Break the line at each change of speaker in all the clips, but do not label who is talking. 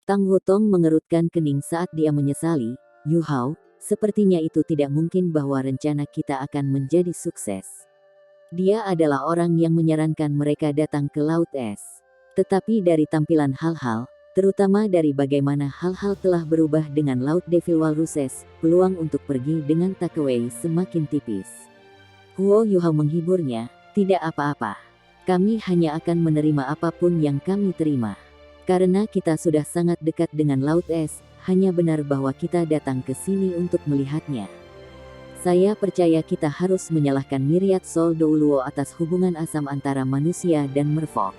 Tang Wutong mengerutkan kening saat dia menyesali, Yu Hao, sepertinya itu tidak mungkin bahwa rencana kita akan menjadi sukses. Dia adalah orang yang menyarankan mereka datang ke Laut Es. Tetapi dari tampilan hal-hal, terutama dari bagaimana hal-hal telah berubah dengan Laut Devil Walruses, peluang untuk pergi dengan takeaway semakin tipis. Huo Yuhao menghiburnya, tidak apa-apa. Kami hanya akan menerima apapun yang kami terima. Karena kita sudah sangat dekat dengan Laut Es, hanya benar bahwa kita datang ke sini untuk melihatnya. Saya percaya kita harus menyalahkan Myriad Soul Douluo atas hubungan asam antara manusia dan merfolk.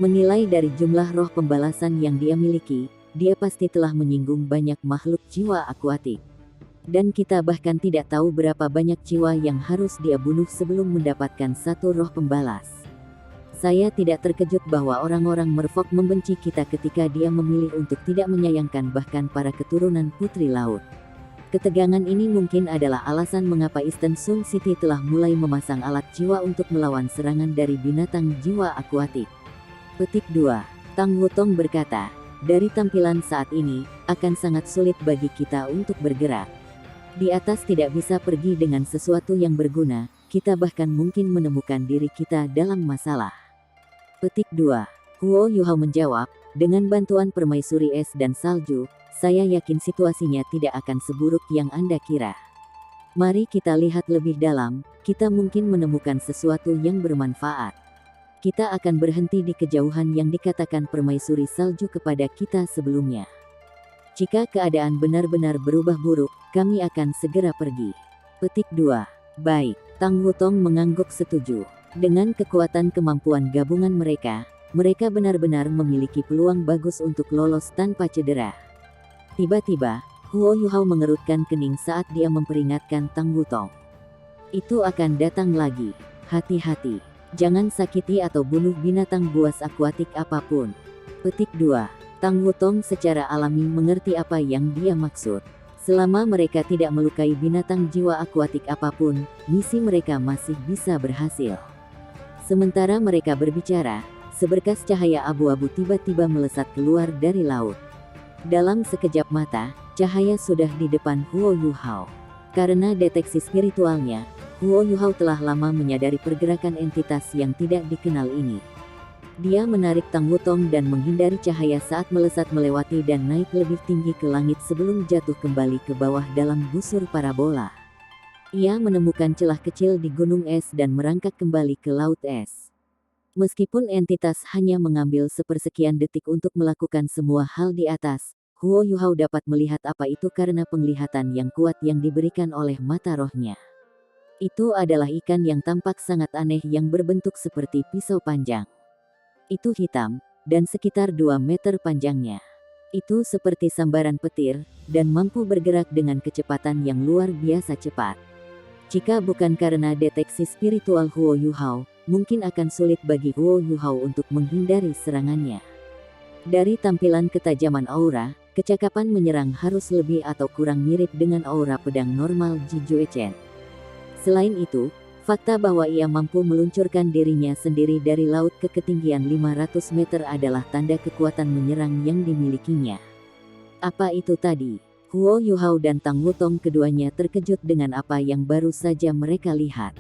Menilai dari jumlah roh pembalasan yang dia miliki, dia pasti telah menyinggung banyak makhluk jiwa akuatik. Dan kita bahkan tidak tahu berapa banyak jiwa yang harus dia bunuh sebelum mendapatkan satu roh pembalas. Saya tidak terkejut bahwa orang-orang merfolk membenci kita ketika dia memilih untuk tidak menyayangkan bahkan para keturunan putri laut. Ketegangan ini mungkin adalah alasan mengapa Eastern Sun City telah mulai memasang alat jiwa untuk melawan serangan dari binatang jiwa akuatik. Petik 2. Tang Wutong berkata, dari tampilan saat ini, akan sangat sulit bagi kita untuk bergerak. Di atas tidak bisa pergi dengan sesuatu yang berguna, kita bahkan mungkin menemukan diri kita dalam masalah. Petik 2. Huo Yuhao menjawab, dengan bantuan permaisuri es dan salju, saya yakin situasinya tidak akan seburuk yang Anda kira. Mari kita lihat lebih dalam, kita mungkin menemukan sesuatu yang bermanfaat. Kita akan berhenti di kejauhan yang dikatakan permaisuri salju kepada kita sebelumnya. Jika keadaan benar-benar berubah buruk, kami akan segera pergi. Petik 2. Baik, Tang Wutong mengangguk setuju. Dengan kekuatan kemampuan gabungan mereka benar-benar memiliki peluang bagus untuk lolos tanpa cedera. Tiba-tiba, Huo Yuhao mengerutkan kening saat dia memperingatkan Tang Wutong. Itu akan datang lagi. Hati-hati. Jangan sakiti atau bunuh binatang buas akuatik apapun. Petik 2. Tang Wutong secara alami mengerti apa yang dia maksud. Selama mereka tidak melukai binatang jiwa akuatik apapun, misi mereka masih bisa berhasil. Sementara mereka berbicara, seberkas cahaya abu-abu tiba-tiba melesat keluar dari laut. Dalam sekejap mata, cahaya sudah di depan Huo Yuhao. Karena deteksi spiritualnya, Huo Yuhao telah lama menyadari pergerakan entitas yang tidak dikenal ini. Dia menarik Tang Wutong dan menghindari cahaya saat melesat melewati dan naik lebih tinggi ke langit sebelum jatuh kembali ke bawah dalam busur parabola. Ia menemukan celah kecil di gunung es dan merangkak kembali ke laut es. Meskipun entitas hanya mengambil sepersekian detik untuk melakukan semua hal di atas, Huo Yuhao dapat melihat apa itu karena penglihatan yang kuat yang diberikan oleh mata rohnya. Itu adalah ikan yang tampak sangat aneh yang berbentuk seperti pisau panjang. Itu hitam, dan sekitar 2 meter panjangnya. Itu seperti sambaran petir, dan mampu bergerak dengan kecepatan yang luar biasa cepat. Jika bukan karena deteksi spiritual Huo Yuhao, mungkin akan sulit bagi Huo Yuhao untuk menghindari serangannya. Dari tampilan ketajaman aura, kecakapan menyerang harus lebih atau kurang mirip dengan aura pedang normal Ji Juechen. Selain itu, fakta bahwa ia mampu meluncurkan dirinya sendiri dari laut ke ketinggian 500 meter adalah tanda kekuatan menyerang yang dimilikinya. Apa itu tadi? Huo Yuhao dan Tang Wutong keduanya terkejut dengan apa yang baru saja mereka lihat.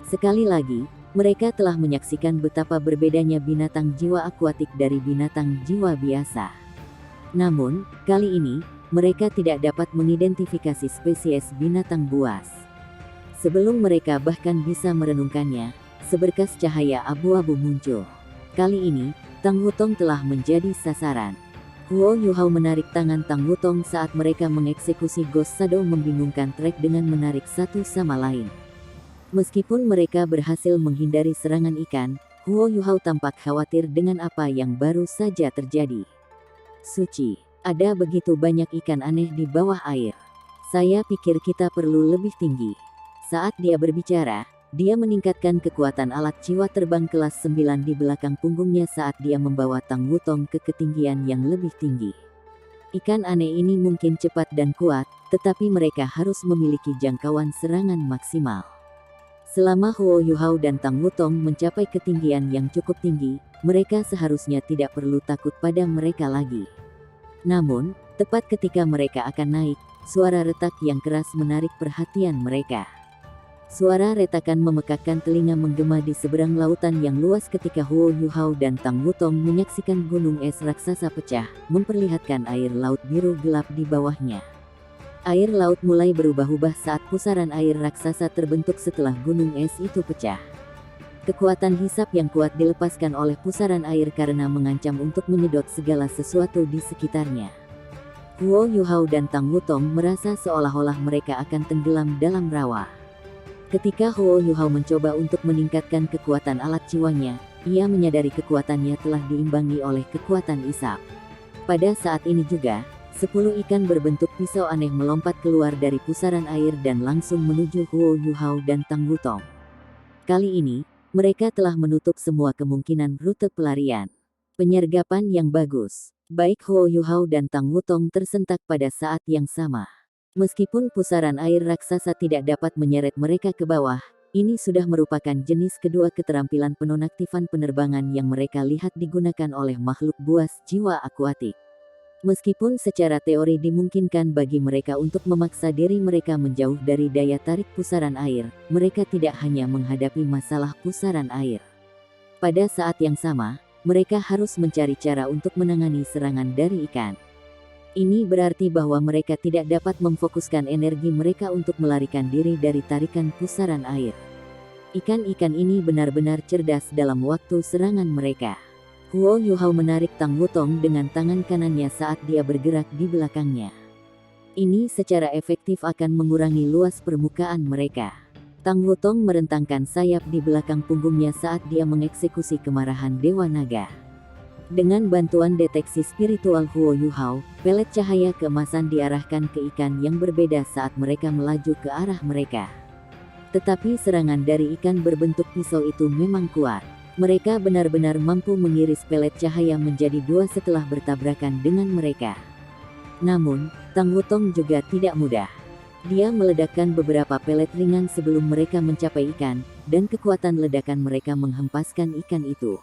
Sekali lagi, mereka telah menyaksikan betapa berbedanya binatang jiwa akuatik dari binatang jiwa biasa. Namun, kali ini, mereka tidak dapat mengidentifikasi spesies binatang buas. Sebelum mereka bahkan bisa merenungkannya, seberkas cahaya abu-abu muncul. Kali ini, Tang Wutong telah menjadi sasaran. Huo Yuhao menarik tangan Tang Wutong saat mereka mengeksekusi Ghost Shadow membingungkan trek dengan menarik satu sama lain. Meskipun mereka berhasil menghindari serangan ikan, Huo Yuhao tampak khawatir dengan apa yang baru saja terjadi. Suci, ada begitu banyak ikan aneh di bawah air. Saya pikir kita perlu lebih tinggi. Saat dia berbicara, dia meningkatkan kekuatan alat jiwa terbang kelas 9 di belakang punggungnya saat dia membawa Tang Wutong ke ketinggian yang lebih tinggi. Ikan aneh ini mungkin cepat dan kuat, tetapi mereka harus memiliki jangkauan serangan maksimal. Selama Huo Yuhao dan Tang Wutong mencapai ketinggian yang cukup tinggi, mereka seharusnya tidak perlu takut pada mereka lagi. Namun, tepat ketika mereka akan naik, suara retak yang keras menarik perhatian mereka. Suara retakan memekakkan telinga menggema di seberang lautan yang luas ketika Huo Yuhao dan Tang Wutong menyaksikan gunung es raksasa pecah, memperlihatkan air laut biru gelap di bawahnya. Air laut mulai berubah-ubah saat pusaran air raksasa terbentuk setelah gunung es itu pecah. Kekuatan hisap yang kuat dilepaskan oleh pusaran air karena mengancam untuk menyedot segala sesuatu di sekitarnya. Huo Yuhao dan Tang Wutong merasa seolah-olah mereka akan tenggelam dalam rawa. Ketika Huo Yuhao mencoba untuk meningkatkan kekuatan alat jiwanya, ia menyadari kekuatannya telah diimbangi oleh kekuatan isap. Pada saat ini juga, 10 ikan berbentuk pisau aneh melompat keluar dari pusaran air dan langsung menuju Huo Yuhao dan Tang Wutong. Kali ini, mereka telah menutup semua kemungkinan rute pelarian. Penyergapan yang bagus. Baik Huo Yuhao dan Tang Wutong tersentak pada saat yang sama. Meskipun pusaran air raksasa tidak dapat menyeret mereka ke bawah, ini sudah merupakan jenis kedua keterampilan penonaktifan penerbangan yang mereka lihat digunakan oleh makhluk buas jiwa akuatik. Meskipun secara teori dimungkinkan bagi mereka untuk memaksa diri mereka menjauh dari daya tarik pusaran air, mereka tidak hanya menghadapi masalah pusaran air. Pada saat yang sama, mereka harus mencari cara untuk menangani serangan dari ikan. Ini berarti bahwa mereka tidak dapat memfokuskan energi mereka untuk melarikan diri dari tarikan pusaran air. Ikan-ikan ini benar-benar cerdas dalam waktu serangan mereka. Huo Yuhao menarik Tang Wutong dengan tangan kanannya saat dia bergerak di belakangnya. Ini secara efektif akan mengurangi luas permukaan mereka. Tang Wutong merentangkan sayap di belakang punggungnya saat dia mengeksekusi kemarahan Dewa Naga. Dengan bantuan deteksi spiritual Huo Yuhao, pelet cahaya keemasan diarahkan ke ikan yang berbeda saat mereka melaju ke arah mereka. Tetapi serangan dari ikan berbentuk pisau itu memang kuat. Mereka benar-benar mampu mengiris pelet cahaya menjadi dua setelah bertabrakan dengan mereka. Namun, Tang Wutong juga tidak mudah. Dia meledakkan beberapa pelet ringan sebelum mereka mencapai ikan, dan kekuatan ledakan mereka menghempaskan ikan itu.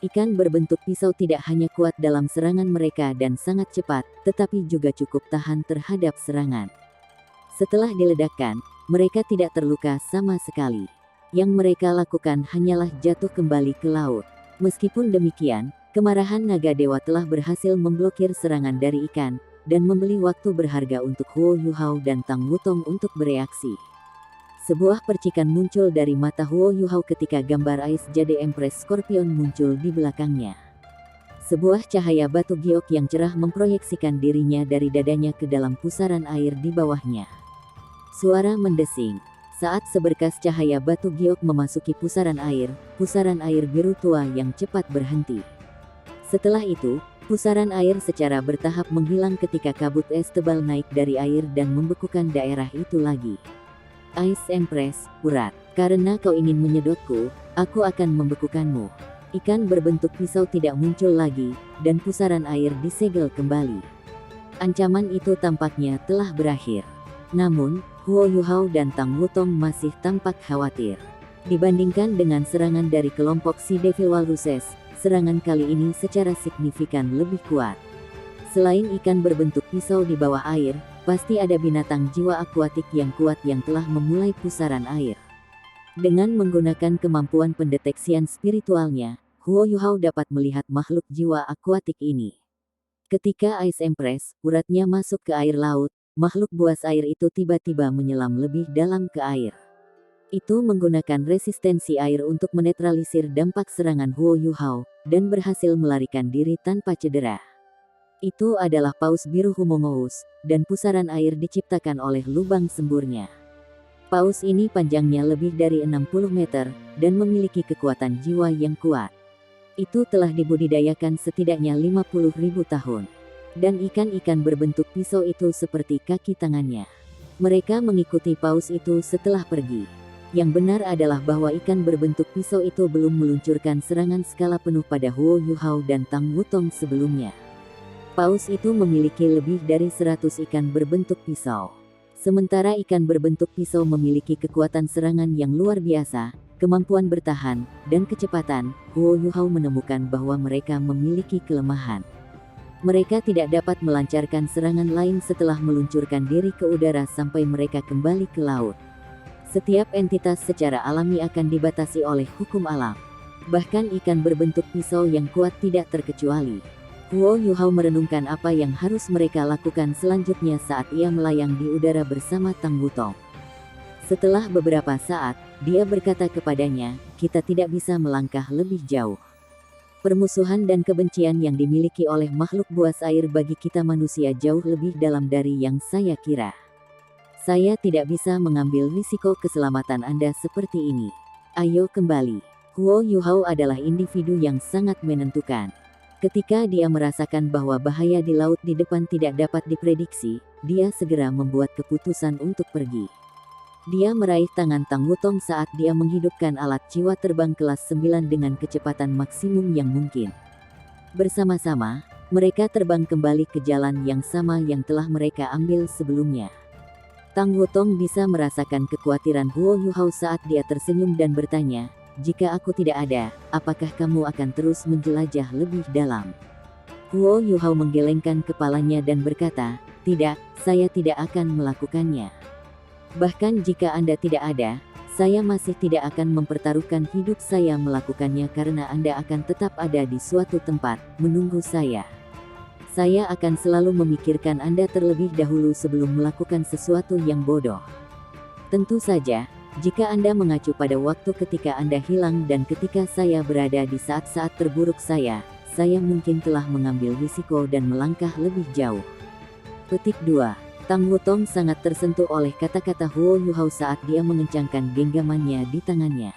Ikan berbentuk pisau tidak hanya kuat dalam serangan mereka dan sangat cepat, tetapi juga cukup tahan terhadap serangan. Setelah diledakkan, mereka tidak terluka sama sekali. Yang mereka lakukan hanyalah jatuh kembali ke laut. Meskipun demikian, kemarahan naga dewa telah berhasil memblokir serangan dari ikan, dan membeli waktu berharga untuk Huo Yuhao dan Tang Wutong untuk bereaksi. Sebuah percikan muncul dari mata Huo Yuhao ketika gambar Ice Jade Empress Scorpion muncul di belakangnya. Sebuah cahaya batu giok yang cerah memproyeksikan dirinya dari dadanya ke dalam pusaran air di bawahnya. Suara mendesing. Saat seberkas cahaya batu giok memasuki pusaran air biru tua yang cepat berhenti. Setelah itu, pusaran air secara bertahap menghilang ketika kabut es tebal naik dari air dan membekukan daerah itu lagi. Ice Empress, urat. Karena kau ingin menyedotku, aku akan membekukanmu. Ikan berbentuk pisau tidak muncul lagi, dan pusaran air disegel kembali. Ancaman itu tampaknya telah berakhir. Namun, Huo Yuhao dan Tang Wutong masih tampak khawatir. Dibandingkan dengan serangan dari kelompok Sea Devil Walruses, serangan kali ini secara signifikan lebih kuat. Selain ikan berbentuk pisau di bawah air, pasti ada binatang jiwa akuatik yang kuat yang telah memulai pusaran air. Dengan menggunakan kemampuan pendeteksian spiritualnya, Huo Yuhao dapat melihat makhluk jiwa akuatik ini. Ketika Ice Empress, uratnya masuk ke air laut, makhluk buas air itu tiba-tiba menyelam lebih dalam ke air. Itu menggunakan resistensi air untuk menetralisir dampak serangan Huo Yuhao, dan berhasil melarikan diri tanpa cedera. Itu adalah paus biru Humongous, dan pusaran air diciptakan oleh lubang semburnya. Paus ini panjangnya lebih dari 60 meter, dan memiliki kekuatan jiwa yang kuat. Itu telah dibudidayakan setidaknya 50.000 tahun. Dan ikan-ikan berbentuk pisau itu seperti kaki tangannya. Mereka mengikuti paus itu setelah pergi. Yang benar adalah bahwa ikan berbentuk pisau itu belum meluncurkan serangan skala penuh pada Huo Yuhao dan Tang Wutong sebelumnya. Paus itu memiliki lebih dari 100 ikan berbentuk pisau. Sementara ikan berbentuk pisau memiliki kekuatan serangan yang luar biasa, kemampuan bertahan, dan kecepatan, Huo Yuhao menemukan bahwa mereka memiliki kelemahan. Mereka tidak dapat melancarkan serangan lain setelah meluncurkan diri ke udara sampai mereka kembali ke laut. Setiap entitas secara alami akan dibatasi oleh hukum alam. Bahkan ikan berbentuk pisau yang kuat tidak terkecuali. Huo Yuhao merenungkan apa yang harus mereka lakukan selanjutnya saat ia melayang di udara bersama Tang Wutong. Setelah beberapa saat, dia berkata kepadanya, kita tidak bisa melangkah lebih jauh. Permusuhan dan kebencian yang dimiliki oleh makhluk buas air bagi kita manusia jauh lebih dalam dari yang saya kira. Saya tidak bisa mengambil risiko keselamatan Anda seperti ini. Ayo kembali. Huo Yuhao adalah individu yang sangat menentukan. Ketika dia merasakan bahwa bahaya di laut di depan tidak dapat diprediksi, dia segera membuat keputusan untuk pergi. Dia meraih tangan Tang Wutong saat dia menghidupkan alat jiwa terbang kelas 9 dengan kecepatan maksimum yang mungkin. Bersama-sama, mereka terbang kembali ke jalan yang sama yang telah mereka ambil sebelumnya. Tang Wutong bisa merasakan kekhawatiran Huo Yuhao saat dia tersenyum dan bertanya, jika aku tidak ada, apakah kamu akan terus menjelajah lebih dalam? Huo Yuhao menggelengkan kepalanya dan berkata, tidak, saya tidak akan melakukannya. Bahkan jika Anda tidak ada, saya masih tidak akan mempertaruhkan hidup saya melakukannya karena Anda akan tetap ada di suatu tempat, menunggu saya. Saya akan selalu memikirkan Anda terlebih dahulu sebelum melakukan sesuatu yang bodoh. Tentu saja, jika Anda mengacu pada waktu ketika Anda hilang dan ketika saya berada di saat-saat terburuk saya mungkin telah mengambil risiko dan melangkah lebih jauh. Petik 2. Tang Wutong sangat tersentuh oleh kata-kata Huo Yuhao saat dia mengencangkan genggamannya di tangannya.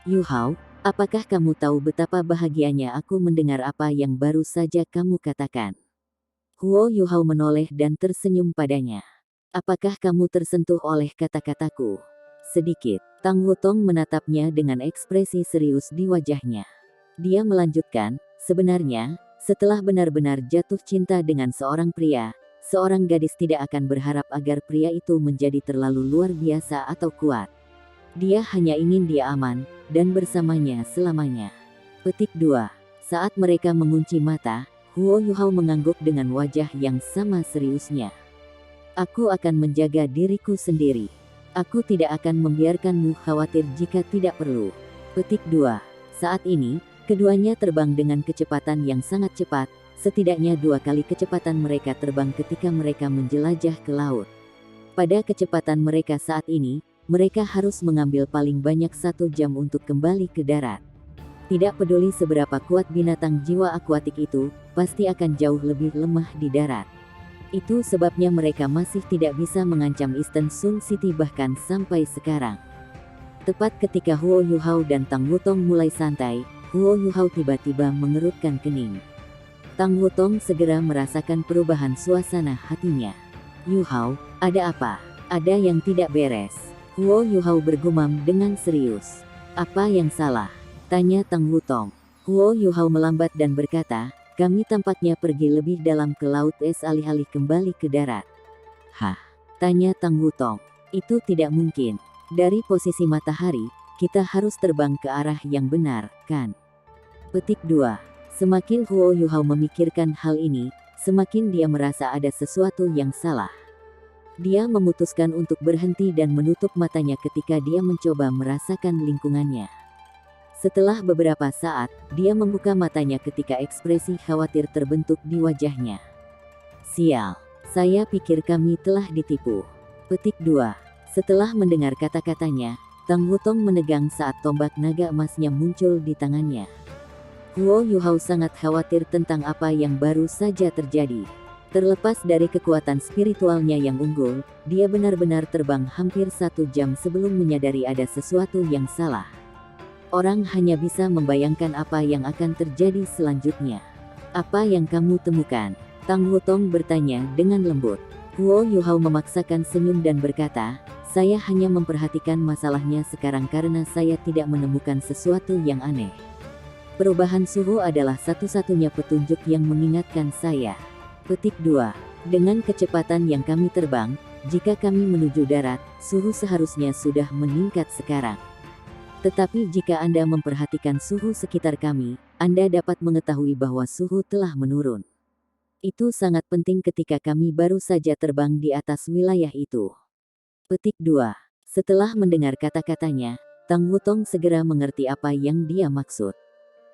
Yuhao, apakah kamu tahu betapa bahagianya aku mendengar apa yang baru saja kamu katakan? Huo Yuhao menoleh dan tersenyum padanya. Apakah kamu tersentuh oleh kata-kataku? Sedikit. Tang Wutong menatapnya dengan ekspresi serius di wajahnya. Dia melanjutkan, sebenarnya, setelah benar-benar jatuh cinta dengan seorang pria, seorang gadis tidak akan berharap agar pria itu menjadi terlalu luar biasa atau kuat. Dia hanya ingin dia aman, dan bersamanya selamanya. Petik 2. Saat mereka mengunci mata, Huo Yuhao mengangguk dengan wajah yang sama seriusnya. Aku akan menjaga diriku sendiri. Aku tidak akan membiarkanmu khawatir jika tidak perlu. Petik 2. Saat ini, keduanya terbang dengan kecepatan yang sangat cepat, setidaknya 2 kali kecepatan mereka terbang ketika mereka menjelajah ke laut. Pada kecepatan mereka saat ini, mereka harus mengambil paling banyak 1 jam untuk kembali ke darat. Tidak peduli seberapa kuat binatang jiwa akuatik itu, pasti akan jauh lebih lemah di darat. Itu sebabnya mereka masih tidak bisa mengancam Eastern Sun City bahkan sampai sekarang. Tepat ketika Huo Yuhao dan Tang Wutong mulai santai, Huo Yuhao tiba-tiba mengerutkan kening. Tang Wutong segera merasakan perubahan suasana hatinya. Yuhao, ada apa? Ada yang tidak beres. Huo Yuhao bergumam dengan serius. Apa yang salah? Tanya Tang Wutong. Huo Yuhao melambat dan berkata, kami tampaknya pergi lebih dalam ke laut es alih-alih kembali ke darat. Hah? Tanya Tang Wutong. Itu tidak mungkin. Dari posisi matahari, kita harus terbang ke arah yang benar, kan? Petik 2. Semakin Huo Yuhao memikirkan hal ini, semakin dia merasa ada sesuatu yang salah. Dia memutuskan untuk berhenti dan menutup matanya ketika dia mencoba merasakan lingkungannya. Setelah beberapa saat, dia membuka matanya ketika ekspresi khawatir terbentuk di wajahnya. Sial, saya pikir kami telah ditipu. Petik 2. Setelah mendengar kata-katanya, Tang Wutong menegang saat tombak naga emasnya muncul di tangannya. Huo Yuhao sangat khawatir tentang apa yang baru saja terjadi. Terlepas dari kekuatan spiritualnya yang unggul, dia benar-benar terbang hampir 1 jam sebelum menyadari ada sesuatu yang salah. Orang hanya bisa membayangkan apa yang akan terjadi selanjutnya. Apa yang kamu temukan? Tang Wutong bertanya dengan lembut. Huo Yuhao memaksakan senyum dan berkata, saya hanya memperhatikan masalahnya sekarang karena saya tidak menemukan sesuatu yang aneh. Perubahan suhu adalah satu-satunya petunjuk yang mengingatkan saya. Petik 2. Dengan kecepatan yang kami terbang, jika kami menuju darat, suhu seharusnya sudah meningkat sekarang. Tetapi jika Anda memperhatikan suhu sekitar kami, Anda dapat mengetahui bahwa suhu telah menurun. Itu sangat penting ketika kami baru saja terbang di atas wilayah itu. Petik 2. Setelah mendengar kata-katanya, Tang Wutong segera mengerti apa yang dia maksud.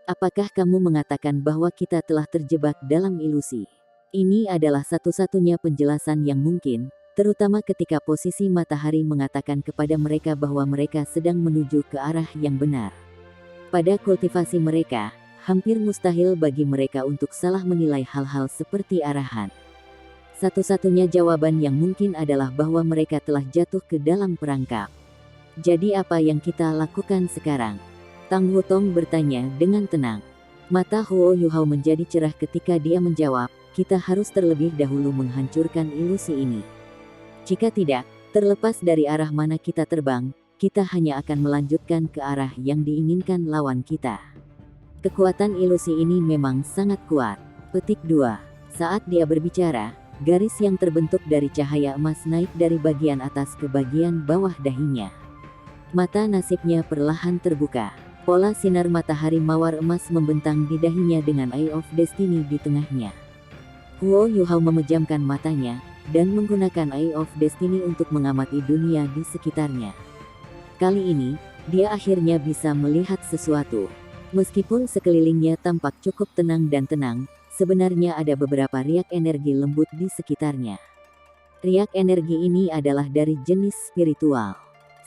Apakah kamu mengatakan bahwa kita telah terjebak dalam ilusi? Ini adalah satu-satunya penjelasan yang mungkin, terutama ketika posisi matahari mengatakan kepada mereka bahwa mereka sedang menuju ke arah yang benar. Pada kultivasi mereka, hampir mustahil bagi mereka untuk salah menilai hal-hal seperti arahan. Satu-satunya jawaban yang mungkin adalah bahwa mereka telah jatuh ke dalam perangkap. Jadi apa yang kita lakukan sekarang? Tang Wutong bertanya dengan tenang. Mata Huo Yuhao menjadi cerah ketika dia menjawab, kita harus terlebih dahulu menghancurkan ilusi ini. Jika tidak, terlepas dari arah mana kita terbang, kita hanya akan melanjutkan ke arah yang diinginkan lawan kita. Kekuatan ilusi ini memang sangat kuat. Petik 2. Saat dia berbicara, garis yang terbentuk dari cahaya emas naik dari bagian atas ke bagian bawah dahinya. Mata nasibnya perlahan terbuka. Pola sinar matahari mawar emas membentang di dahinya dengan Eye of Destiny di tengahnya. Huo Yuhao memejamkan matanya, dan menggunakan Eye of Destiny untuk mengamati dunia di sekitarnya. Kali ini, dia akhirnya bisa melihat sesuatu. Meskipun sekelilingnya tampak cukup tenang dan tenang, sebenarnya ada beberapa riak energi lembut di sekitarnya. Riak energi ini adalah dari jenis spiritual.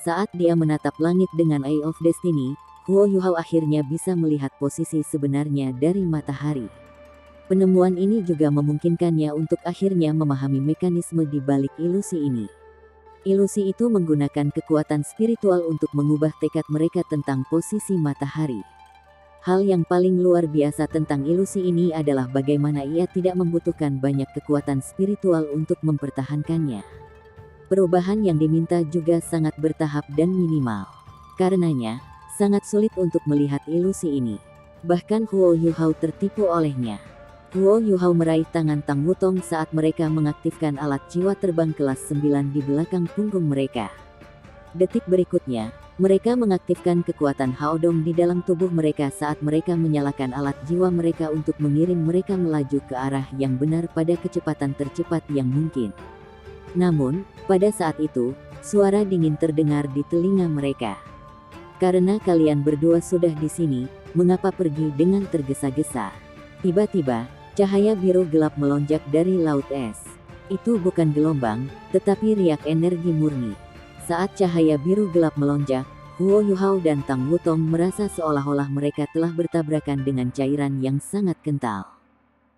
Saat dia menatap langit dengan Eye of Destiny, Huo Yuhao akhirnya bisa melihat posisi sebenarnya dari matahari. Penemuan ini juga memungkinkannya untuk akhirnya memahami mekanisme di balik ilusi ini. Ilusi itu menggunakan kekuatan spiritual untuk mengubah tekad mereka tentang posisi matahari. Hal yang paling luar biasa tentang ilusi ini adalah bagaimana ia tidak membutuhkan banyak kekuatan spiritual untuk mempertahankannya. Perubahan yang diminta juga sangat bertahap dan minimal. Karenanya, sangat sulit untuk melihat ilusi ini. Bahkan Huo Yuhao tertipu olehnya. Huo Yuhao meraih tangan Tang Wutong saat mereka mengaktifkan alat jiwa terbang kelas 9 di belakang punggung mereka. Detik berikutnya, mereka mengaktifkan kekuatan Haodong di dalam tubuh mereka saat mereka menyalakan alat jiwa mereka untuk mengirim mereka melaju ke arah yang benar pada kecepatan tercepat yang mungkin. Namun, pada saat itu, suara dingin terdengar di telinga mereka. Karena kalian berdua sudah di sini, mengapa pergi dengan tergesa-gesa? Tiba-tiba, cahaya biru gelap melonjak dari laut es. Itu bukan gelombang, tetapi riak energi murni. Saat cahaya biru gelap melonjak, Huo Yuhao dan Tang Wutong merasa seolah-olah mereka telah bertabrakan dengan cairan yang sangat kental.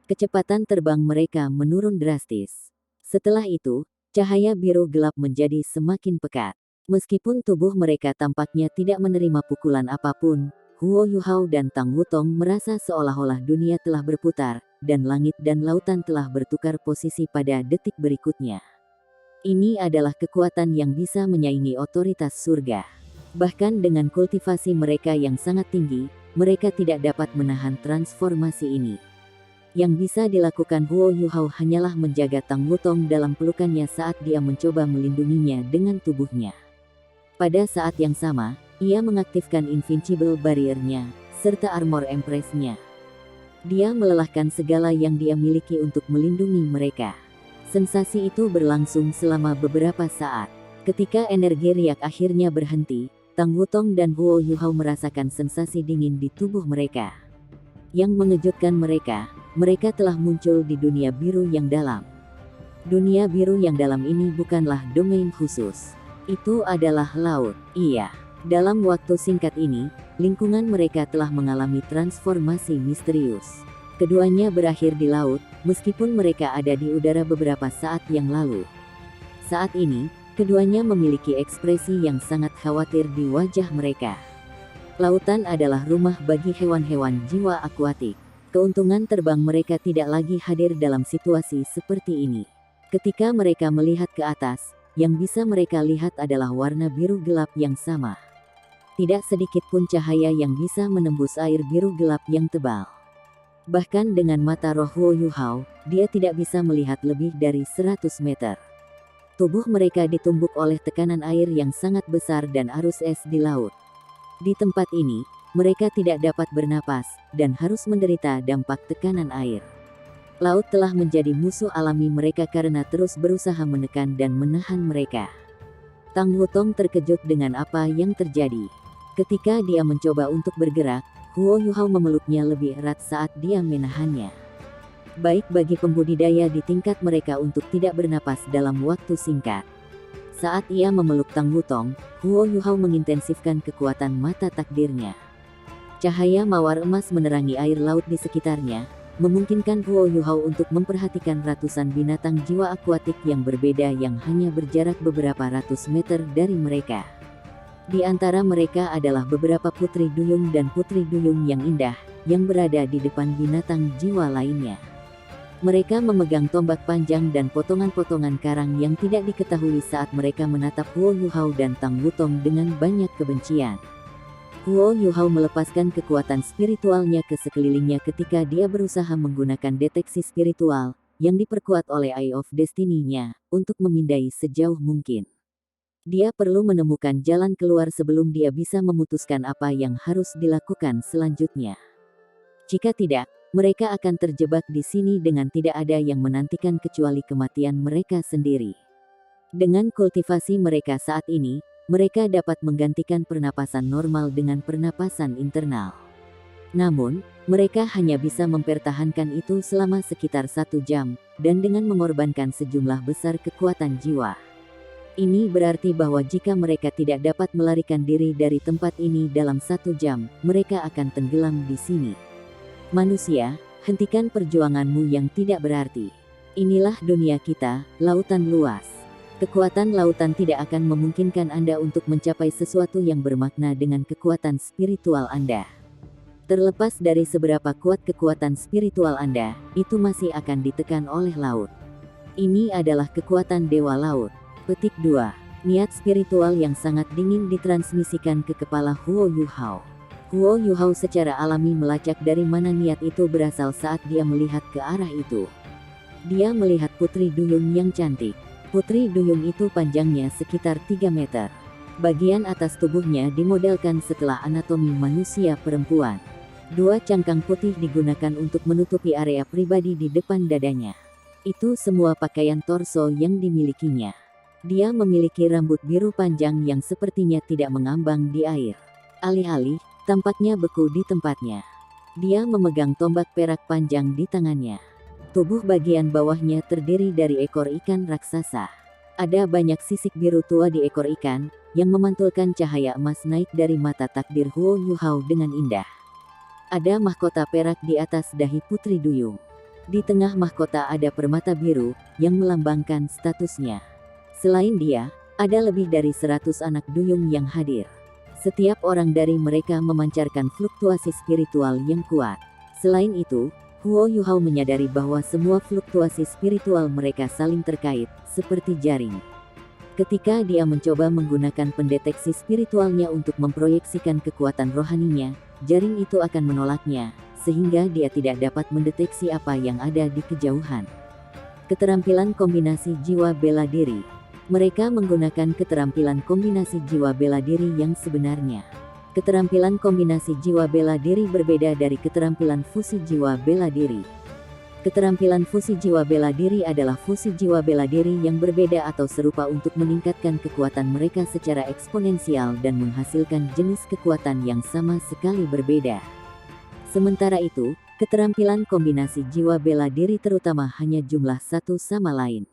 Kecepatan terbang mereka menurun drastis. Setelah itu, cahaya biru gelap menjadi semakin pekat. Meskipun tubuh mereka tampaknya tidak menerima pukulan apapun, Huo Yuhao dan Tang Wutong merasa seolah-olah dunia telah berputar, dan langit dan lautan telah bertukar posisi pada detik berikutnya. Ini adalah kekuatan yang bisa menyaingi otoritas surga. Bahkan dengan kultivasi mereka yang sangat tinggi, mereka tidak dapat menahan transformasi ini. Yang bisa dilakukan Huo Yuhao hanyalah menjaga Tang Wutong dalam pelukannya saat dia mencoba melindunginya dengan tubuhnya. Pada saat yang sama, ia mengaktifkan Invincible Barrier-nya, serta Armor Empress-nya. Dia melelahkan segala yang dia miliki untuk melindungi mereka. Sensasi itu berlangsung selama beberapa saat. Ketika energi riak akhirnya berhenti, Tang Wutong dan Huo Yuhao merasakan sensasi dingin di tubuh mereka. Yang mengejutkan mereka, mereka telah muncul di dunia biru yang dalam. Dunia biru yang dalam ini bukanlah domain khusus. Itu adalah laut. Iya. Dalam waktu singkat ini, lingkungan mereka telah mengalami transformasi misterius. Keduanya berakhir di laut, meskipun mereka ada di udara beberapa saat yang lalu. Saat ini, keduanya memiliki ekspresi yang sangat khawatir di wajah mereka. Lautan adalah rumah bagi hewan-hewan jiwa akuatik. Keuntungan terbang mereka tidak lagi hadir dalam situasi seperti ini. Ketika mereka melihat ke atas, yang bisa mereka lihat adalah warna biru gelap yang sama. Tidak sedikit pun cahaya yang bisa menembus air biru gelap yang tebal. Bahkan dengan mata roh Huo Yuhao, dia tidak bisa melihat lebih dari 100 meter. Tubuh mereka ditumbuk oleh tekanan air yang sangat besar dan arus es di laut. Di tempat ini, mereka tidak dapat bernapas, dan harus menderita dampak tekanan air. Laut telah menjadi musuh alami mereka karena terus berusaha menekan dan menahan mereka. Tang Wutong terkejut dengan apa yang terjadi. Ketika dia mencoba untuk bergerak, Huo Yuhao memeluknya lebih erat saat dia menahannya. Baik bagi pembudidaya di tingkat mereka untuk tidak bernapas dalam waktu singkat. Saat ia memeluk Tang Wutong, Huo Yuhao mengintensifkan kekuatan mata takdirnya. Cahaya mawar emas menerangi air laut di sekitarnya, memungkinkan Huo Yuhao untuk memperhatikan ratusan binatang jiwa akuatik yang berbeda yang hanya berjarak beberapa ratus meter dari mereka. Di antara mereka adalah beberapa putri duyung dan putri duyung yang indah, yang berada di depan binatang jiwa lainnya. Mereka memegang tombak panjang dan potongan-potongan karang yang tidak diketahui saat mereka menatap Huo Yuhao dan Tang Wutong dengan banyak kebencian. Huo Yuhao melepaskan kekuatan spiritualnya ke sekelilingnya ketika dia berusaha menggunakan deteksi spiritual, yang diperkuat oleh Eye of Destiny-nya, untuk memindai sejauh mungkin. Dia perlu menemukan jalan keluar sebelum dia bisa memutuskan apa yang harus dilakukan selanjutnya. Jika tidak, mereka akan terjebak di sini dengan tidak ada yang menantikan kecuali kematian mereka sendiri. Dengan kultivasi mereka saat ini, mereka dapat menggantikan pernapasan normal dengan pernapasan internal. Namun, mereka hanya bisa mempertahankan itu selama sekitar 1 jam, dan dengan mengorbankan sejumlah besar kekuatan jiwa. Ini berarti bahwa jika mereka tidak dapat melarikan diri dari tempat ini dalam 1 jam, mereka akan tenggelam di sini. Manusia, hentikan perjuanganmu yang tidak berarti. Inilah dunia kita, lautan luas. Kekuatan lautan tidak akan memungkinkan Anda untuk mencapai sesuatu yang bermakna dengan kekuatan spiritual Anda. Terlepas dari seberapa kuat kekuatan spiritual Anda, itu masih akan ditekan oleh laut. Ini adalah kekuatan Dewa Laut. Petik 2. Niat spiritual yang sangat dingin ditransmisikan ke kepala Huo Yuhao. Huo Yuhao secara alami melacak dari mana niat itu berasal saat dia melihat ke arah itu. Dia melihat putri duyung yang cantik. Putri duyung itu panjangnya sekitar 3 meter. Bagian atas tubuhnya dimodelkan setelah anatomi manusia perempuan. 2 cangkang putih digunakan untuk menutupi area pribadi di depan dadanya. Itu semua pakaian torso yang dimilikinya. Dia memiliki rambut biru panjang yang sepertinya tidak mengambang di air. Alih-alih, tampaknya beku di tempatnya. Dia memegang tombak perak panjang di tangannya. Tubuh bagian bawahnya terdiri dari ekor ikan raksasa. Ada banyak sisik biru tua di ekor ikan, yang memantulkan cahaya emas naik dari mata takdir Huo Yuhao dengan indah. Ada mahkota perak di atas dahi putri duyung. Di tengah mahkota ada permata biru, yang melambangkan statusnya. Selain dia, ada lebih dari 100 anak duyung yang hadir. Setiap orang dari mereka memancarkan fluktuasi spiritual yang kuat. Selain itu, Huo Yuhao menyadari bahwa semua fluktuasi spiritual mereka saling terkait, seperti jaring. Ketika dia mencoba menggunakan pendeteksi spiritualnya untuk memproyeksikan kekuatan rohaninya, jaring itu akan menolaknya, sehingga dia tidak dapat mendeteksi apa yang ada di kejauhan. Keterampilan kombinasi jiwa bela diri. Mereka menggunakan keterampilan kombinasi jiwa bela diri yang sebenarnya. Keterampilan kombinasi jiwa bela diri berbeda dari keterampilan fusi jiwa bela diri. Keterampilan fusi jiwa bela diri adalah fusi jiwa bela diri yang berbeda atau serupa untuk meningkatkan kekuatan mereka secara eksponensial dan menghasilkan jenis kekuatan yang sama sekali berbeda. Sementara itu, keterampilan kombinasi jiwa bela diri terutama hanya jumlah satu sama lain.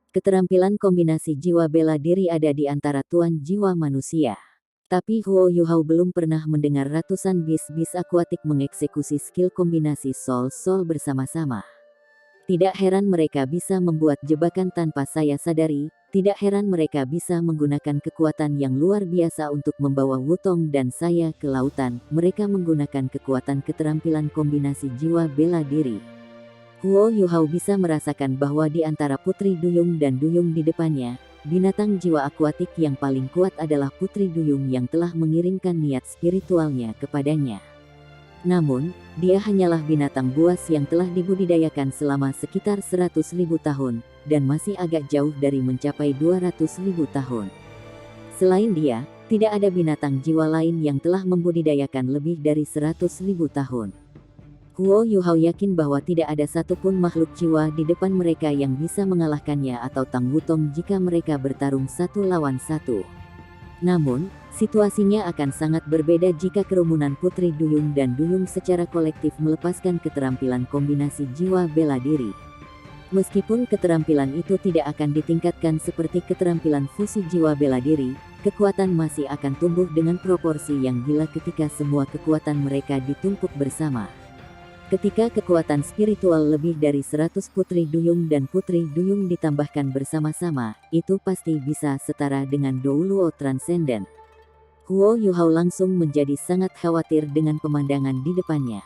Keterampilan kombinasi jiwa bela diri ada di antara tuan jiwa manusia. Tapi Huo Yuhao belum pernah mendengar ratusan bis-bis akuatik mengeksekusi skill kombinasi soul-soul bersama-sama. Tidak heran mereka bisa membuat jebakan tanpa saya sadari, tidak heran mereka bisa menggunakan kekuatan yang luar biasa untuk membawa Wutong dan saya ke lautan, mereka menggunakan kekuatan keterampilan kombinasi jiwa bela diri. Huo Yuhao bisa merasakan bahwa di antara putri duyung dan duyung di depannya, binatang jiwa akuatik yang paling kuat adalah putri duyung yang telah mengirimkan niat spiritualnya kepadanya. Namun, dia hanyalah binatang buas yang telah dibudidayakan selama sekitar 100.000 tahun, dan masih agak jauh dari mencapai 200.000 tahun. Selain dia, tidak ada binatang jiwa lain yang telah membudidayakan lebih dari 100.000 tahun. Huo Yuhao yakin bahwa tidak ada satupun makhluk jiwa di depan mereka yang bisa mengalahkannya atau Tang Wutong jika mereka bertarung satu lawan satu. Namun, situasinya akan sangat berbeda jika kerumunan Putri Duyung dan Duyung secara kolektif melepaskan keterampilan kombinasi jiwa bela diri. Meskipun keterampilan itu tidak akan ditingkatkan seperti keterampilan fusi jiwa bela diri, kekuatan masih akan tumbuh dengan proporsi yang gila ketika semua kekuatan mereka ditumpuk bersama. Ketika kekuatan spiritual lebih dari 100 Putri Duyung dan Putri Duyung ditambahkan bersama-sama, itu pasti bisa setara dengan Douluo Transcendent. Huo Yuhao langsung menjadi sangat khawatir dengan pemandangan di depannya.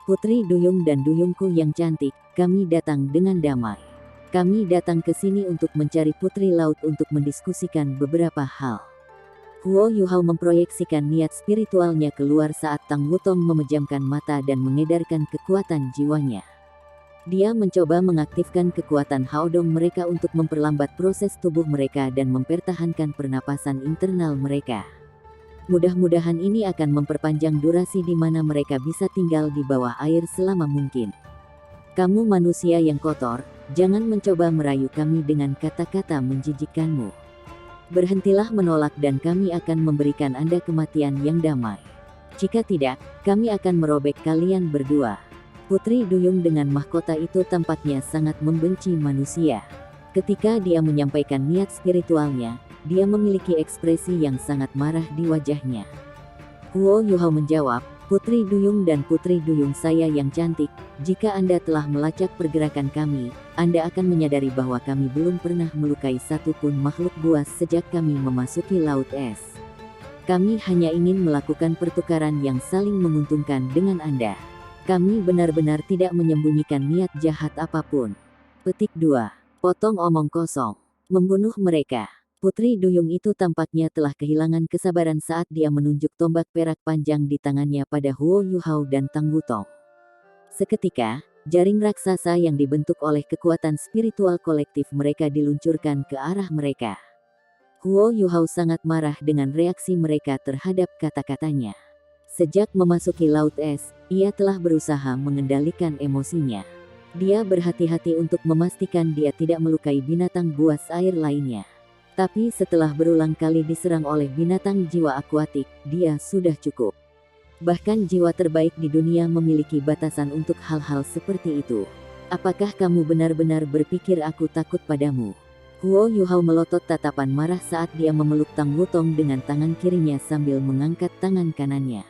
Putri Duyung dan Duyungku yang cantik, kami datang dengan damai. Kami datang ke sini untuk mencari Putri Laut untuk mendiskusikan beberapa hal. Huo Yuhao memproyeksikan niat spiritualnya keluar saat Tang Wutong memejamkan mata dan mengedarkan kekuatan jiwanya. Dia mencoba mengaktifkan kekuatan Haodong mereka untuk memperlambat proses tubuh mereka dan mempertahankan pernapasan internal mereka. Mudah-mudahan ini akan memperpanjang durasi di mana mereka bisa tinggal di bawah air selama mungkin. Kamu manusia yang kotor, jangan mencoba merayu kami dengan kata-kata menjijikkanmu. Berhentilah menolak dan kami akan memberikan Anda kematian yang damai. Jika tidak, kami akan merobek kalian berdua. Putri Duyung dengan mahkota itu tampaknya sangat membenci manusia. Ketika dia menyampaikan niat spiritualnya, dia memiliki ekspresi yang sangat marah di wajahnya. Huo Yuhao menjawab, Putri Duyung dan Putri Duyung saya yang cantik, jika Anda telah melacak pergerakan kami, Anda akan menyadari bahwa kami belum pernah melukai satupun makhluk buas sejak kami memasuki Laut Es. Kami hanya ingin melakukan pertukaran yang saling menguntungkan dengan Anda. Kami benar-benar tidak menyembunyikan niat jahat apapun. Petik 2. Potong omong kosong. Membunuh mereka. Putri Duyung itu tampaknya telah kehilangan kesabaran saat dia menunjuk tombak perak panjang di tangannya pada Huo Yuhao dan Tang Wutong. Seketika, jaring raksasa yang dibentuk oleh kekuatan spiritual kolektif mereka diluncurkan ke arah mereka. Huo Yuhao sangat marah dengan reaksi mereka terhadap kata-katanya. Sejak memasuki Laut Es, ia telah berusaha mengendalikan emosinya. Dia berhati-hati untuk memastikan dia tidak melukai binatang buas air lainnya. Tapi setelah berulang kali diserang oleh binatang jiwa akuatik, dia sudah cukup. Bahkan jiwa terbaik di dunia memiliki batasan untuk hal-hal seperti itu. Apakah kamu benar-benar berpikir aku takut padamu? Huo Yuhao melotot tatapan marah saat dia memeluk Tang Wutong dengan tangan kirinya sambil mengangkat tangan kanannya.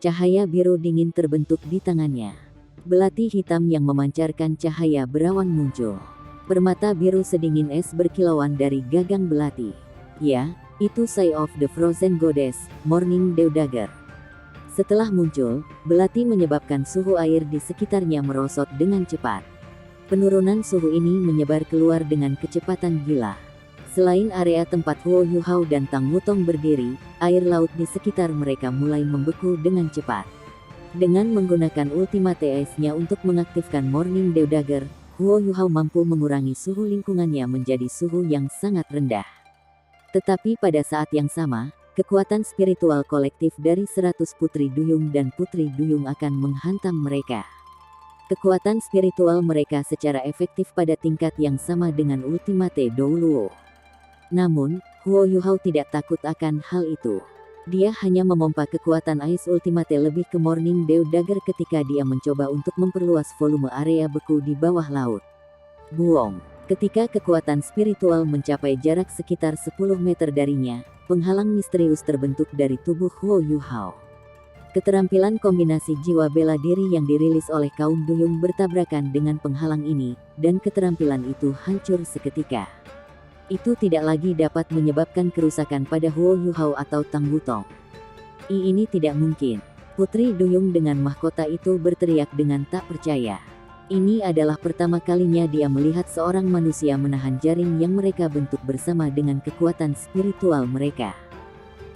Cahaya biru dingin terbentuk di tangannya. Belati hitam yang memancarkan cahaya berawan muncul. Permata biru sedingin es berkilauan dari gagang belati. Ya, itu Sai of the Frozen Goddess, Morning Dew Dagger. Setelah muncul, belati menyebabkan suhu air di sekitarnya merosot dengan cepat. Penurunan suhu ini menyebar keluar dengan kecepatan gila. Selain area tempat Huo Yuhao dan Tang Wutong berdiri, air laut di sekitar mereka mulai membeku dengan cepat. Dengan menggunakan ultimate ice-nya untuk mengaktifkan Morning Dew Dagger, Huo Yuhao mampu mengurangi suhu lingkungannya menjadi suhu yang sangat rendah. Tetapi pada saat yang sama, kekuatan spiritual kolektif dari 100 Putri Duyung dan Putri Duyung akan menghantam mereka. Kekuatan spiritual mereka secara efektif pada tingkat yang sama dengan Ultimate Douluo. Namun, Huo Yuhao tidak takut akan hal itu. Dia hanya memompa kekuatan Ice Ultimate lebih ke Morning Dew Dagger ketika dia mencoba untuk memperluas volume area beku di bawah laut. Buong. Ketika kekuatan spiritual mencapai jarak sekitar 10 meter darinya, penghalang misterius terbentuk dari tubuh Huo Yuhao. Keterampilan kombinasi jiwa bela diri yang dirilis oleh kaum Duyung bertabrakan dengan penghalang ini, dan keterampilan itu hancur seketika. Itu tidak lagi dapat menyebabkan kerusakan pada Huo Yuhao atau Tang Wutong. Ini tidak mungkin. Putri Duyung dengan mahkota itu berteriak dengan tak percaya. Ini adalah pertama kalinya dia melihat seorang manusia menahan jaring yang mereka bentuk bersama dengan kekuatan spiritual mereka.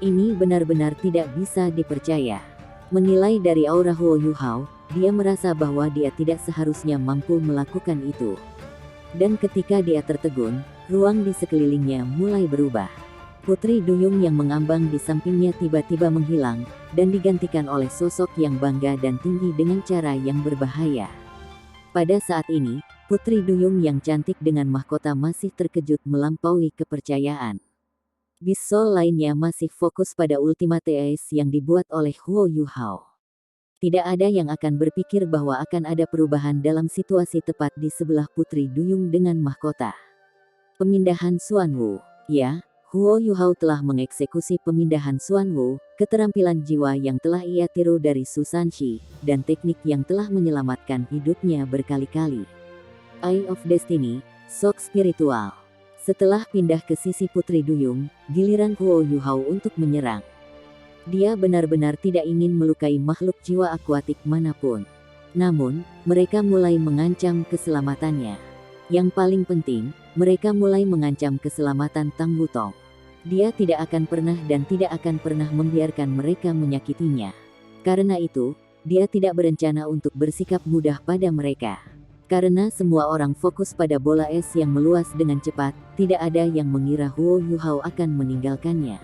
Ini benar-benar tidak bisa dipercaya. Menilai dari aura Huo Yuhao, dia merasa bahwa dia tidak seharusnya mampu melakukan itu. Dan ketika dia tertegun, ruang di sekelilingnya mulai berubah. Putri Duyung yang mengambang di sampingnya tiba-tiba menghilang, dan digantikan oleh sosok yang bangga dan tinggi dengan cara yang berbahaya. Pada saat ini, Putri Duyung yang cantik dengan mahkota masih terkejut melampaui kepercayaan. Beast Soul lainnya masih fokus pada Ultimate Ace yang dibuat oleh Huo Yuhao. Tidak ada yang akan berpikir bahwa akan ada perubahan dalam situasi tepat di sebelah Putri Duyung dengan mahkota. Pemindahan Xuanwu. Ya, Huo Yuhao telah mengeksekusi pemindahan Xuanwu, keterampilan jiwa yang telah ia tiru dari Su Sanxi, dan teknik yang telah menyelamatkan hidupnya berkali-kali. Eye of Destiny, Shock Spiritual. Setelah pindah ke sisi Putri Duyung, giliran Huo Yuhao untuk menyerang. Dia benar-benar tidak ingin melukai makhluk jiwa akuatik manapun. Namun, mereka mulai mengancam keselamatannya. Yang paling penting, mereka mulai mengancam keselamatan Tang Wutong. Dia tidak akan pernah dan tidak akan pernah membiarkan mereka menyakitinya. Karena itu, dia tidak berencana untuk bersikap mudah pada mereka. Karena semua orang fokus pada bola es yang meluas dengan cepat, tidak ada yang mengira Huo Yuhao akan meninggalkannya.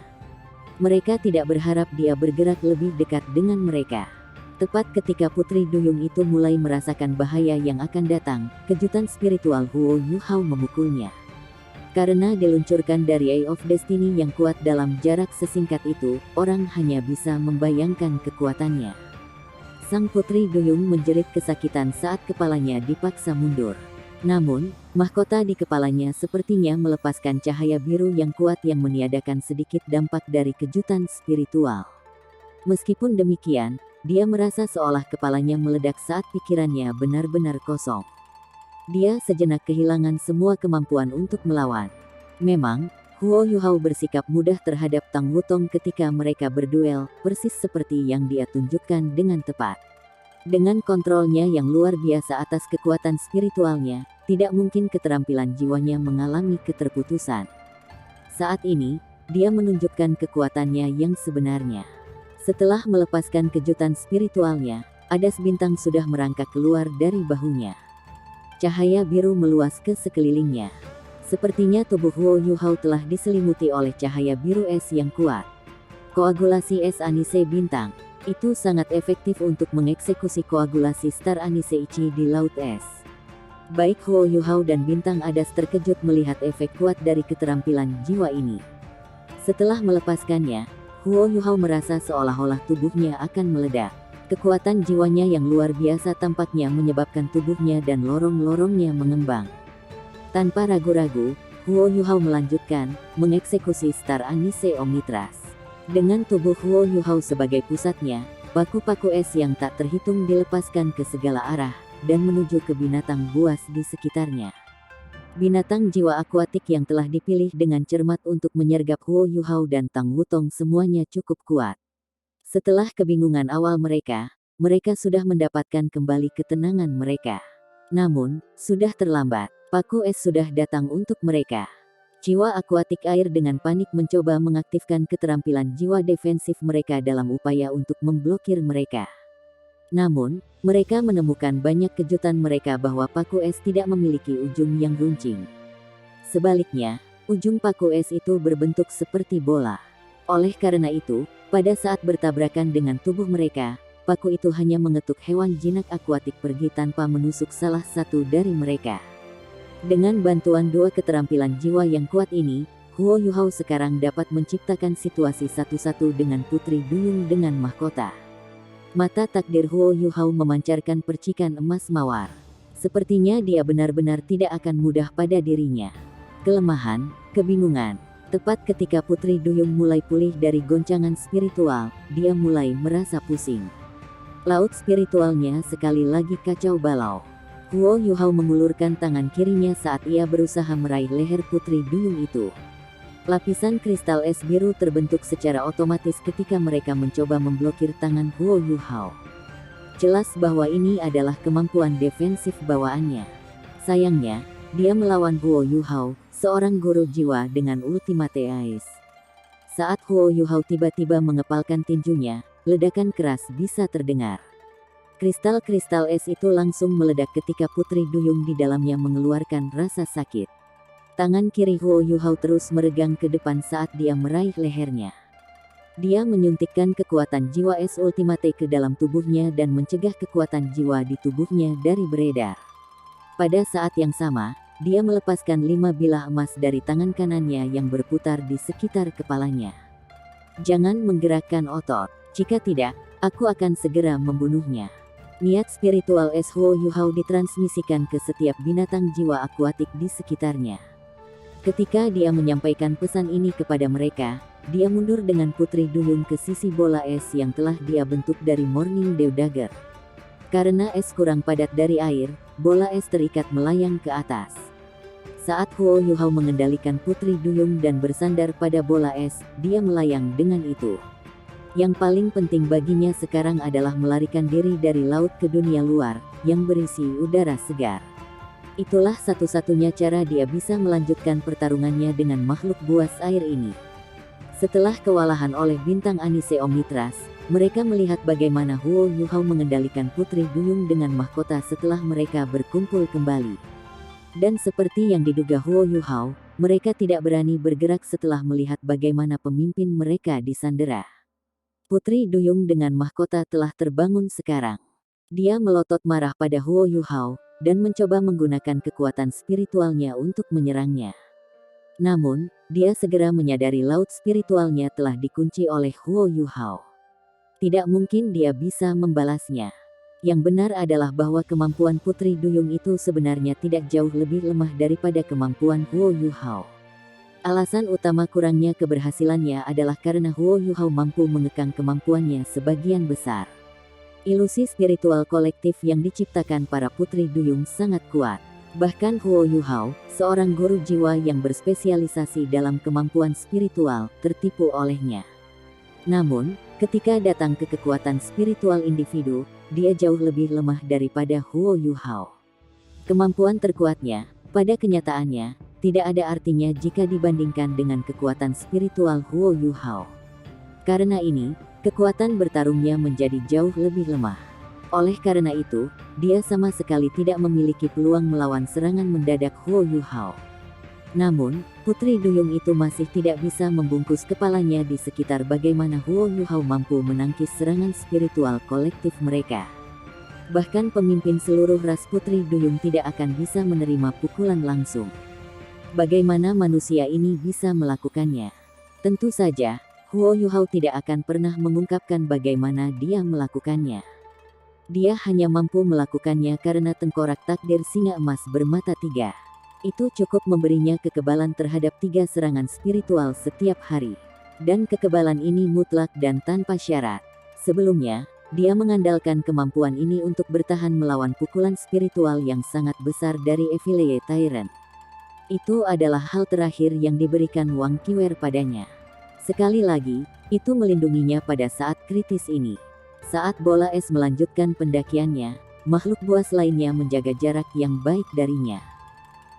Mereka tidak berharap dia bergerak lebih dekat dengan mereka. Tepat ketika Putri Duyung itu mulai merasakan bahaya yang akan datang, kejutan spiritual Huo Yuhao memukulnya. Karena diluncurkan dari Eye of Destiny yang kuat dalam jarak sesingkat itu, orang hanya bisa membayangkan kekuatannya. Sang Putri Duyung menjerit kesakitan saat kepalanya dipaksa mundur. Namun, mahkota di kepalanya sepertinya melepaskan cahaya biru yang kuat yang meniadakan sedikit dampak dari kejutan spiritual. Meskipun demikian, dia merasa seolah kepalanya meledak saat pikirannya benar-benar kosong. Dia sejenak kehilangan semua kemampuan untuk melawan. Memang, Huo Yuhao bersikap mudah terhadap Tang Wutong ketika mereka berduel, persis seperti yang dia tunjukkan dengan tepat. Dengan kontrolnya yang luar biasa atas kekuatan spiritualnya, tidak mungkin keterampilan jiwanya mengalami keterputusan. Saat ini, dia menunjukkan kekuatannya yang sebenarnya. Setelah melepaskan kejutan spiritualnya, adas bintang sudah merangkak keluar dari bahunya. Cahaya biru meluas ke sekelilingnya. Sepertinya tubuh Huo Yuhao telah diselimuti oleh cahaya biru es yang kuat. Koagulasi es Anise Bintang. Itu sangat efektif untuk mengeksekusi koagulasi Star Anise Ichi di Laut Es. Baik Huo Yuhao dan Bintang Adas terkejut melihat efek kuat dari keterampilan jiwa ini. Setelah melepaskannya, Huo Yuhao merasa seolah-olah tubuhnya akan meledak. Kekuatan jiwanya yang luar biasa tampaknya menyebabkan tubuhnya dan lorong-lorongnya mengembang. Tanpa ragu-ragu, Huo Yuhao melanjutkan, mengeksekusi Star Anise Omnitras. Dengan tubuh Huo Yuhao sebagai pusatnya, paku-paku es yang tak terhitung dilepaskan ke segala arah, dan menuju ke binatang buas di sekitarnya. Binatang jiwa akuatik yang telah dipilih dengan cermat untuk menyergap Huo Yuhao dan Tang Wutong semuanya cukup kuat. Setelah kebingungan awal mereka sudah mendapatkan kembali ketenangan mereka. Namun, sudah terlambat, paku es sudah datang untuk mereka. Jiwa akuatik air dengan panik mencoba mengaktifkan keterampilan jiwa defensif mereka dalam upaya untuk memblokir mereka. Namun, mereka menemukan banyak kejutan mereka bahwa paku es tidak memiliki ujung yang runcing. Sebaliknya, ujung paku es itu berbentuk seperti bola. Oleh karena itu, pada saat bertabrakan dengan tubuh mereka, paku itu hanya mengetuk hewan jinak akuatik pergi tanpa menusuk salah satu dari mereka. Dengan bantuan dua keterampilan jiwa yang kuat ini, Huo Yuhao sekarang dapat menciptakan situasi satu-satu dengan Putri Duyung dengan mahkota. Mata takdir Huo Yuhao memancarkan percikan emas mawar. Sepertinya dia benar-benar tidak akan mudah pada dirinya. Kelemahan, kebingungan. Tepat ketika Putri Duyung mulai pulih dari goncangan spiritual, dia mulai merasa pusing. Laut spiritualnya sekali lagi kacau balau. Huo Yuhao mengulurkan tangan kirinya saat ia berusaha meraih leher Putri Duyung itu. Lapisan kristal es biru terbentuk secara otomatis ketika mereka mencoba memblokir tangan Huo Yuhao. Jelas bahwa ini adalah kemampuan defensif bawaannya. Sayangnya, dia melawan Huo Yuhao, seorang guru jiwa dengan Ultimate Ace. Saat Huo Yuhao tiba-tiba mengepalkan tinjunya, ledakan keras bisa terdengar. Kristal-kristal es itu langsung meledak ketika Putri Duyung di dalamnya mengeluarkan rasa sakit. Tangan kiri Huo Yuhao terus meregang ke depan saat dia meraih lehernya. Dia menyuntikkan kekuatan jiwa es ultimate ke dalam tubuhnya dan mencegah kekuatan jiwa di tubuhnya dari beredar. Pada saat yang sama, dia melepaskan 5 bilah emas dari tangan kanannya yang berputar di sekitar kepalanya. Jangan menggerakkan otot, jika tidak, aku akan segera membunuhnya. Niat spiritual es Huo Yuhao ditransmisikan ke setiap binatang jiwa akuatik di sekitarnya. Ketika dia menyampaikan pesan ini kepada mereka, dia mundur dengan Putri Duyung ke sisi bola es yang telah dia bentuk dari Morning Dew Dagger. Karena es kurang padat dari air, bola es terikat melayang ke atas. Saat Huo Yuhao mengendalikan Putri Duyung dan bersandar pada bola es, dia melayang dengan itu. Yang paling penting baginya sekarang adalah melarikan diri dari laut ke dunia luar, yang berisi udara segar. Itulah satu-satunya cara dia bisa melanjutkan pertarungannya dengan makhluk buas air ini. Setelah kewalahan oleh bintang Anise Omnitras, mereka melihat bagaimana Huo Yuhao mengendalikan Putri Duyung dengan mahkota setelah mereka berkumpul kembali. Dan seperti yang diduga Huo Yuhao, mereka tidak berani bergerak setelah melihat bagaimana pemimpin mereka disandera. Putri Duyung dengan mahkota telah terbangun sekarang. Dia melotot marah pada Huo Yuhao, dan mencoba menggunakan kekuatan spiritualnya untuk menyerangnya. Namun, dia segera menyadari laut spiritualnya telah dikunci oleh Huo Yuhao. Tidak mungkin dia bisa membalasnya. Yang benar adalah bahwa kemampuan Putri Duyung itu sebenarnya tidak jauh lebih lemah daripada kemampuan Huo Yuhao. Alasan utama kurangnya keberhasilannya adalah karena Huo Yuhao mampu mengekang kemampuannya sebagian besar. Ilusi spiritual kolektif yang diciptakan para Putri Duyung sangat kuat. Bahkan Huo Yuhao, seorang guru jiwa yang berspesialisasi dalam kemampuan spiritual, tertipu olehnya. Namun, ketika datang ke kekuatan spiritual individu, dia jauh lebih lemah daripada Huo Yuhao. Kemampuan terkuatnya, pada kenyataannya, tidak ada artinya jika dibandingkan dengan kekuatan spiritual Huo Yuhao. Karena ini, kekuatan bertarungnya menjadi jauh lebih lemah. Oleh karena itu, dia sama sekali tidak memiliki peluang melawan serangan mendadak Huo Yuhao. Namun, Putri Duyung itu masih tidak bisa membungkus kepalanya di sekitar bagaimana Huo Yuhao mampu menangkis serangan spiritual kolektif mereka. Bahkan pemimpin seluruh ras Putri Duyung tidak akan bisa menerima pukulan langsung. Bagaimana manusia ini bisa melakukannya? Tentu saja, Huo Yuhao tidak akan pernah mengungkapkan bagaimana dia melakukannya. Dia hanya mampu melakukannya karena tengkorak takdir singa emas bermata 3. Itu cukup memberinya kekebalan terhadap 3 serangan spiritual setiap hari. Dan kekebalan ini mutlak dan tanpa syarat. Sebelumnya, dia mengandalkan kemampuan ini untuk bertahan melawan pukulan spiritual yang sangat besar dari Evil Tyrant. Itu adalah hal terakhir yang diberikan Wang Qiwer padanya. Sekali lagi, itu melindunginya pada saat kritis ini. Saat bola es melanjutkan pendakiannya, makhluk buas lainnya menjaga jarak yang baik darinya.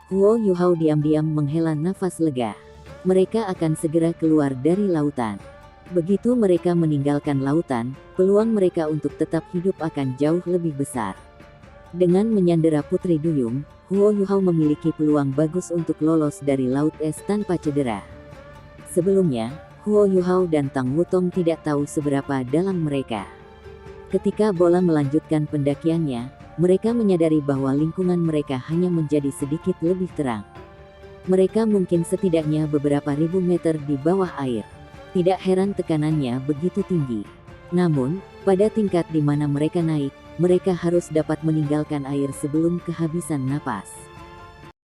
Huo Yuhao diam-diam menghela nafas lega. Mereka akan segera keluar dari lautan. Begitu mereka meninggalkan lautan, peluang mereka untuk tetap hidup akan jauh lebih besar. Dengan menyandera Putri Duyung, Huo Yuhao memiliki peluang bagus untuk lolos dari laut es tanpa cedera. Sebelumnya, Huo Yuhao dan Tang Wutong tidak tahu seberapa dalam mereka. Ketika bola melanjutkan pendakiannya, mereka menyadari bahwa lingkungan mereka hanya menjadi sedikit lebih terang. Mereka mungkin setidaknya beberapa ribu meter di bawah air. Tidak heran tekanannya begitu tinggi. Namun, pada tingkat di mana mereka naik, mereka harus dapat meninggalkan air sebelum kehabisan napas.